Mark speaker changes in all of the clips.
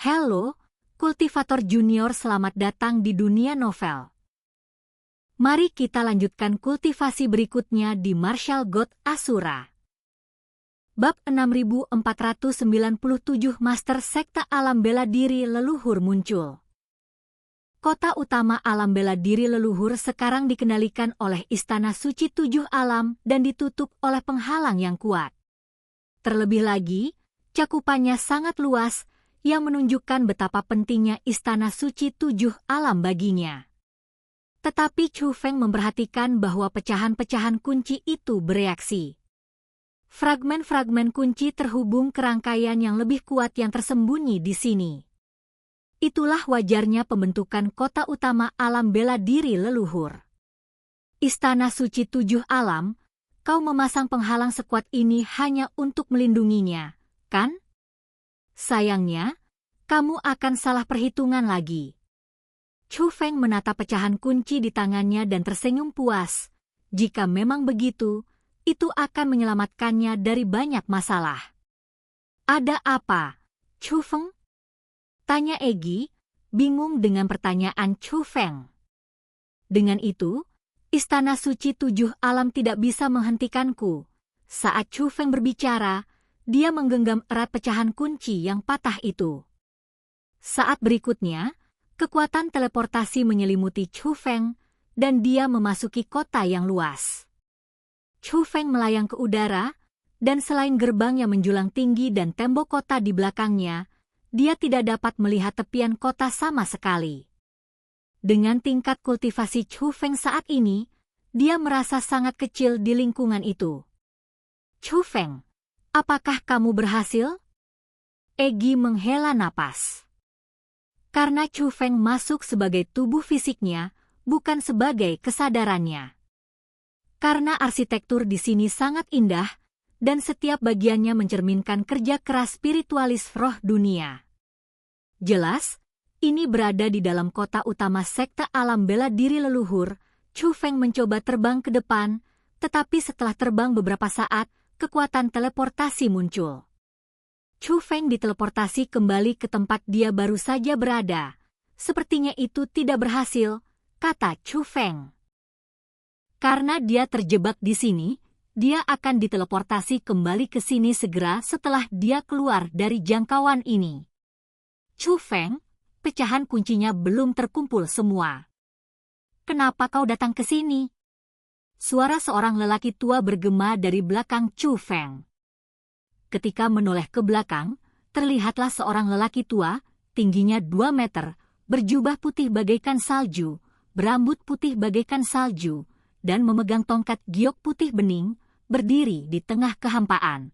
Speaker 1: Halo, kultivator junior, selamat datang di dunia novel. Mari kita lanjutkan kultivasi berikutnya di Martial God Asura. Bab 6497 Master Sekte Alam Bela Diri Leluhur muncul. Kota utama alam bela diri leluhur sekarang dikendalikan oleh Istana Suci Tujuh Alam dan ditutup oleh penghalang yang kuat. Terlebih lagi, cakupannya sangat luas, yang menunjukkan betapa pentingnya Istana Suci Tujuh Alam baginya. Tetapi Chu Feng memperhatikan bahwa pecahan-pecahan kunci itu bereaksi. Fragmen-fragmen kunci terhubung ke rangkaian yang lebih kuat yang tersembunyi di sini. Itulah wajarnya pembentukan kota utama alam bela diri leluhur. Istana Suci Tujuh Alam, kau memasang penghalang sekuat ini hanya untuk melindunginya, kan? Sayangnya, kamu akan salah perhitungan lagi. Chu Feng menata pecahan kunci di tangannya dan tersenyum puas. Jika memang begitu, itu akan menyelamatkannya dari banyak masalah. Ada apa, Chu Feng? Tanya Egi, bingung dengan pertanyaan Chu Feng. Dengan itu, Istana Suci Tujuh Alam tidak bisa menghentikanku. Saat Chu Feng berbicara, dia menggenggam erat pecahan kunci yang patah itu. Saat berikutnya, kekuatan teleportasi menyelimuti Chu Feng, dan dia memasuki kota yang luas. Chu Feng melayang ke udara, dan selain gerbang yang menjulang tinggi dan tembok kota di belakangnya, dia tidak dapat melihat tepian kota sama sekali. Dengan tingkat kultivasi Chu Feng saat ini, dia merasa sangat kecil di lingkungan itu. Chu Feng, apakah kamu berhasil? Egi menghela napas. Karena Chu Feng masuk sebagai tubuh fisiknya, bukan sebagai kesadarannya. Karena arsitektur di sini sangat indah, dan setiap bagiannya mencerminkan kerja keras spiritualis roh dunia. Jelas, ini berada di dalam kota utama Sekte Alam Bela Diri Leluhur. Chu Feng mencoba terbang ke depan, tetapi setelah terbang beberapa saat, kekuatan teleportasi muncul. Chu Feng diteleportasi kembali ke tempat dia baru saja berada. Sepertinya itu tidak berhasil, kata Chu Feng. Karena dia terjebak di sini, dia akan diteleportasi kembali ke sini segera setelah dia keluar dari jangkauan ini. Chu Feng, pecahan kuncinya belum terkumpul semua. Kenapa kau datang ke sini? Suara seorang lelaki tua bergema dari belakang Chu Feng. Ketika menoleh ke belakang, terlihatlah seorang lelaki tua, tingginya 2 meter, berjubah putih bagaikan salju, berambut putih bagaikan salju, dan memegang tongkat giok putih bening, berdiri di tengah kehampaan.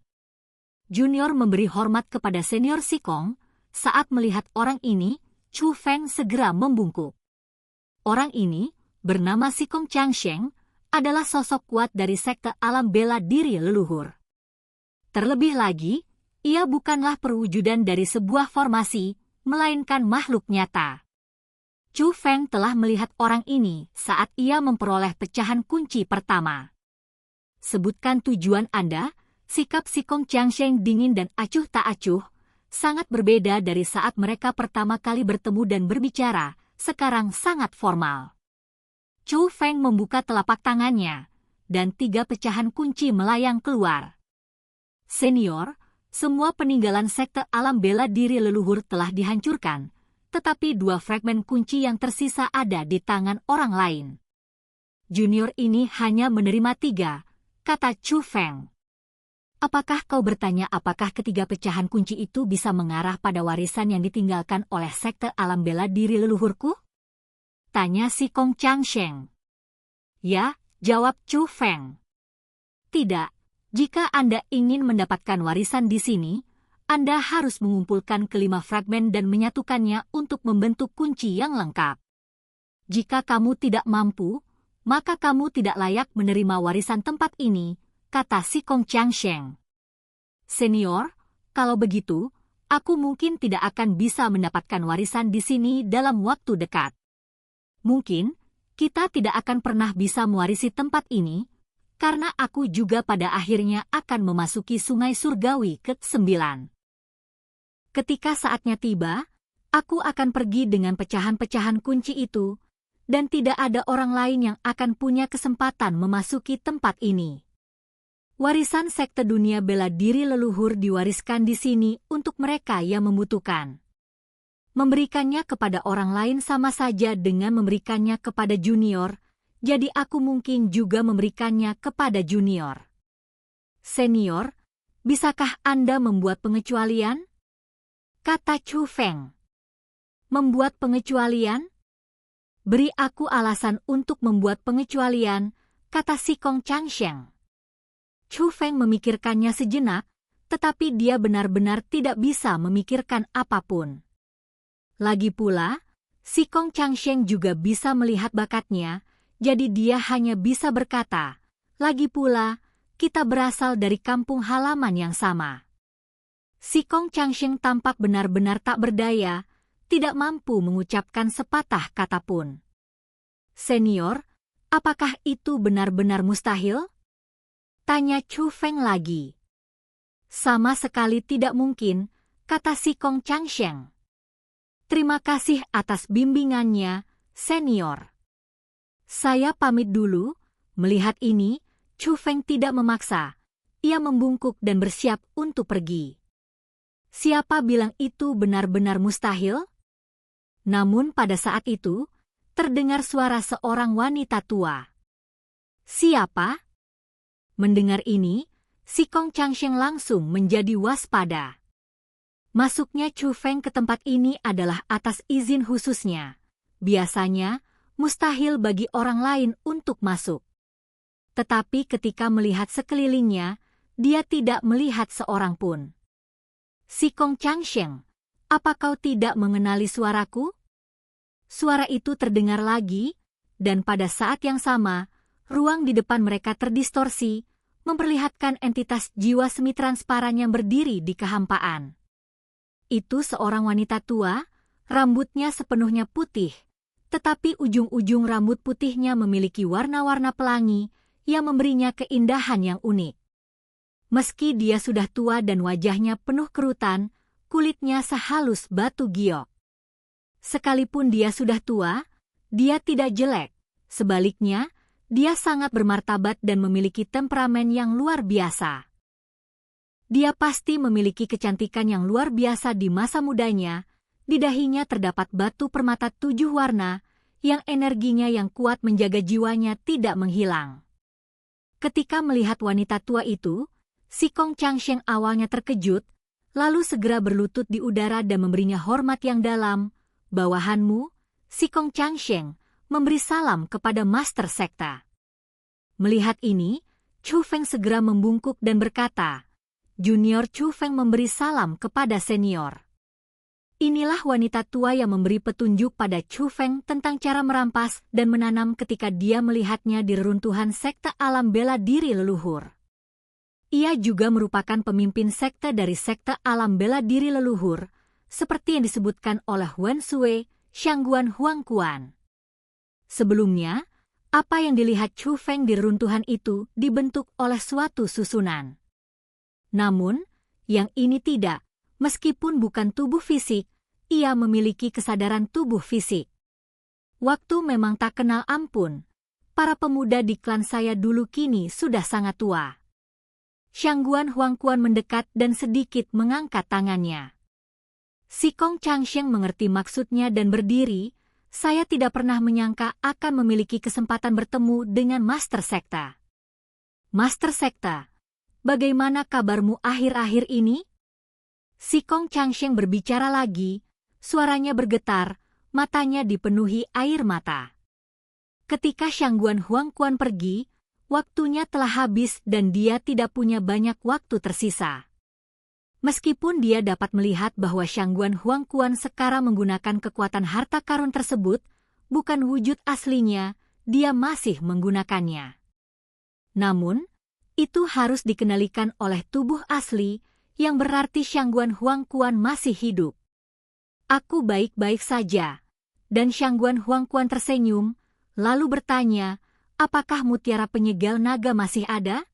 Speaker 1: Junior memberi hormat kepada senior Sikong. Saat melihat orang ini, Chu Feng segera membungkuk. Orang ini, bernama Sikong Changsheng, adalah sosok kuat dari Sekte Alam Bela Diri Leluhur. Terlebih lagi, ia bukanlah perwujudan dari sebuah formasi, melainkan makhluk nyata. Chu Feng telah melihat orang ini saat ia memperoleh pecahan kunci pertama. Sebutkan tujuan Anda, sikap Sikong Changsheng dingin dan acuh tak acuh, sangat berbeda dari saat mereka pertama kali bertemu dan berbicara, sekarang sangat formal. Chu Feng membuka telapak tangannya, dan 3 pecahan kunci melayang keluar. Senior, semua peninggalan Sekte Alam Bela Diri Leluhur telah dihancurkan, tetapi 2 fragmen kunci yang tersisa ada di tangan orang lain. Junior ini hanya menerima 3, kata Chu Feng. Apakah kau bertanya apakah ketiga pecahan kunci itu bisa mengarah pada warisan yang ditinggalkan oleh Sekte Alam Bela Diri Leluhurku? Tanya Sikong Changsheng. Ya, jawab Chu Feng. Tidak, jika Anda ingin mendapatkan warisan di sini, Anda harus mengumpulkan ke-5 fragmen dan menyatukannya untuk membentuk kunci yang lengkap. Jika kamu tidak mampu, maka kamu tidak layak menerima warisan tempat ini, kata Sikong Changsheng. Senior, kalau begitu, aku mungkin tidak akan bisa mendapatkan warisan di sini dalam waktu dekat. Mungkin, kita tidak akan pernah bisa mewarisi tempat ini, karena aku juga pada akhirnya akan memasuki sungai surgawi ke-9. Ketika saatnya tiba, Aku akan pergi dengan pecahan-pecahan kunci itu, dan tidak ada orang lain yang akan punya kesempatan memasuki tempat ini. Warisan sekte dunia bela diri leluhur diwariskan di sini untuk mereka yang membutuhkan. Memberikannya kepada orang lain sama saja dengan memberikannya kepada junior, jadi aku mungkin juga memberikannya kepada junior. Senior, bisakah Anda membuat pengecualian? Kata Chu Feng. Membuat pengecualian? Beri aku alasan untuk membuat pengecualian, kata si Kong Changsheng. Chu Feng memikirkannya sejenak, tetapi dia benar-benar tidak bisa memikirkan apapun. Lagi pula, si Kong Changsheng juga bisa melihat bakatnya, jadi dia hanya bisa berkata, lagi pula, kita berasal dari kampung halaman yang sama. Si Kong Changsheng tampak benar-benar tak berdaya, tidak mampu mengucapkan sepatah kata pun. Senior, apakah itu benar-benar mustahil? Tanya Chu Feng lagi. Sama sekali tidak mungkin, kata si Kong Changsheng. Terima kasih atas bimbingannya, senior. Saya pamit dulu. Melihat ini, Chu Feng tidak memaksa. Ia membungkuk dan bersiap untuk pergi. Siapa bilang itu benar-benar mustahil? Namun pada saat itu, terdengar suara seorang wanita tua. Siapa? Mendengar ini, si Kong Changsheng langsung menjadi waspada. Masuknya Chu Feng ke tempat ini adalah atas izin khususnya. Biasanya, mustahil bagi orang lain untuk masuk. Tetapi ketika melihat sekelilingnya, dia tidak melihat seorang pun. Si Kong Changsheng, apa kau tidak mengenali suaraku? Suara itu terdengar lagi, dan pada saat yang sama, ruang di depan mereka terdistorsi, memperlihatkan entitas jiwa semi-transparan yang berdiri di kehampaan. Itu seorang wanita tua, rambutnya sepenuhnya putih, tetapi ujung-ujung rambut putihnya memiliki warna-warna pelangi yang memberinya keindahan yang unik. Meski dia sudah tua dan wajahnya penuh kerutan, kulitnya sehalus batu giok. Sekalipun dia sudah tua, dia tidak jelek. Sebaliknya, dia sangat bermartabat dan memiliki temperamen yang luar biasa. Dia pasti memiliki kecantikan yang luar biasa di masa mudanya. Di dahinya terdapat batu permata 7 warna, yang energinya yang kuat menjaga jiwanya tidak menghilang. Ketika melihat wanita tua itu, si Kong Changsheng awalnya terkejut, lalu segera berlutut di udara dan memberinya hormat yang dalam. Bawahanmu, si Kong Changsheng, memberi salam kepada Master Sekta. Melihat ini, Chu Feng segera membungkuk dan berkata, Junior Chu Feng memberi salam kepada senior. Inilah wanita tua yang memberi petunjuk pada Chu Feng tentang cara merampas dan menanam ketika dia melihatnya di reruntuhan sekte alam bela diri leluhur. Ia juga merupakan pemimpin sekte dari sekte alam bela diri leluhur, seperti yang disebutkan oleh Wen Sui, Shangguan Huangquan. Sebelumnya, apa yang dilihat Chu Feng di reruntuhan itu dibentuk oleh suatu susunan. Namun, yang ini tidak, meskipun bukan tubuh fisik, ia memiliki kesadaran tubuh fisik. Waktu memang tak kenal ampun. Para pemuda di klan saya dulu kini sudah sangat tua. Shangguan Huangquan mendekat dan sedikit mengangkat tangannya. Si Kong Changsheng mengerti maksudnya dan berdiri. Saya tidak pernah menyangka akan memiliki kesempatan bertemu dengan Master Sekta. Master Sekta, bagaimana kabarmu akhir-akhir ini? Si Kong Changsheng berbicara lagi, suaranya bergetar, matanya dipenuhi air mata. Ketika Shangguan Huangquan pergi, waktunya telah habis dan dia tidak punya banyak waktu tersisa. Meskipun dia dapat melihat bahwa Shangguan Huangquan sekarang menggunakan kekuatan harta karun tersebut, bukan wujud aslinya, dia masih menggunakannya. Namun, itu harus dikenalikan oleh tubuh asli, yang berarti Shangguan Huangquan masih hidup. Aku baik-baik saja. Dan Shangguan Huangquan tersenyum, lalu bertanya, apakah mutiara penyegel naga masih ada?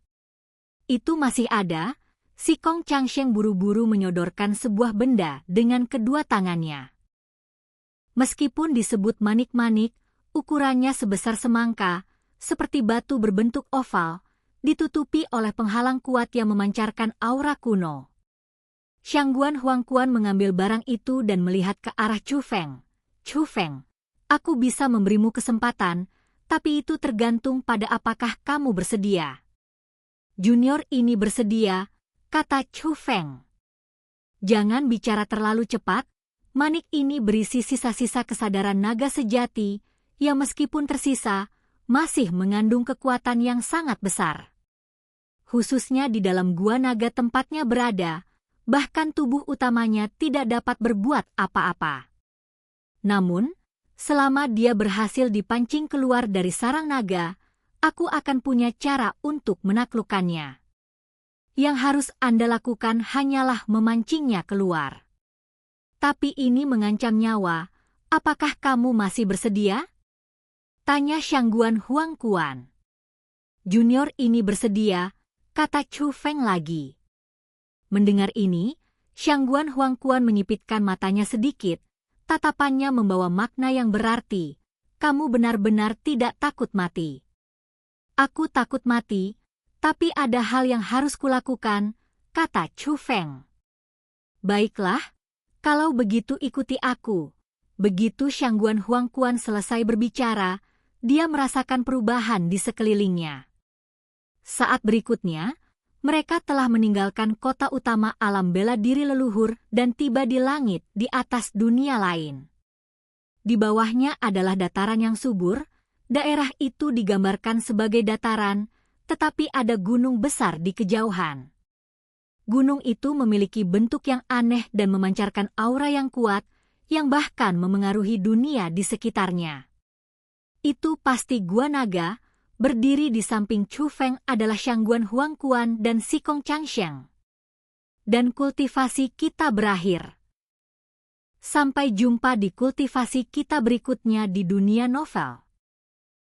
Speaker 1: Itu masih ada. Si Kong Changsheng buru-buru menyodorkan sebuah benda dengan kedua tangannya. Meskipun disebut manik-manik, ukurannya sebesar semangka, seperti batu berbentuk oval, ditutupi oleh penghalang kuat yang memancarkan aura kuno. Shangguan Huangquan mengambil barang itu dan melihat ke arah Chu Feng. Chu Feng, aku bisa memberimu kesempatan, tapi itu tergantung pada apakah kamu bersedia. Junior ini bersedia, kata Chu Feng. Jangan bicara terlalu cepat. Manik ini berisi sisa-sisa kesadaran naga sejati yang meskipun tersisa, masih mengandung kekuatan yang sangat besar. Khususnya di dalam gua naga tempatnya berada, bahkan tubuh utamanya tidak dapat berbuat apa-apa. Namun, selama dia berhasil dipancing keluar dari sarang naga, aku akan punya cara untuk menaklukkannya. Yang harus Anda lakukan hanyalah memancingnya keluar. Tapi ini mengancam nyawa, apakah kamu masih bersedia? Tanya Shangguan Huangquan. Junior ini bersedia, kata Chu Feng lagi. Mendengar ini, Shangguan Huangquan menyipitkan matanya sedikit, tatapannya membawa makna yang berarti, kamu benar-benar tidak takut mati. Aku takut mati, tapi ada hal yang harus kulakukan, kata Chu Feng. Baiklah. Kalau begitu ikuti aku. Begitu Shangguan Huangquan selesai berbicara, dia merasakan perubahan di sekelilingnya. Saat berikutnya, mereka telah meninggalkan kota utama alam bela diri leluhur dan tiba di langit di atas dunia lain. Di bawahnya adalah dataran yang subur, daerah itu digambarkan sebagai dataran, tetapi ada gunung besar di kejauhan. Gunung itu memiliki bentuk yang aneh dan memancarkan aura yang kuat, yang bahkan memengaruhi dunia di sekitarnya. Itu pasti gua naga, berdiri di samping Chu Feng adalah Shangguan Huangquan dan Sikong Changsheng. Dan kultivasi kita berakhir. Sampai jumpa di kultivasi kita berikutnya di dunia novel.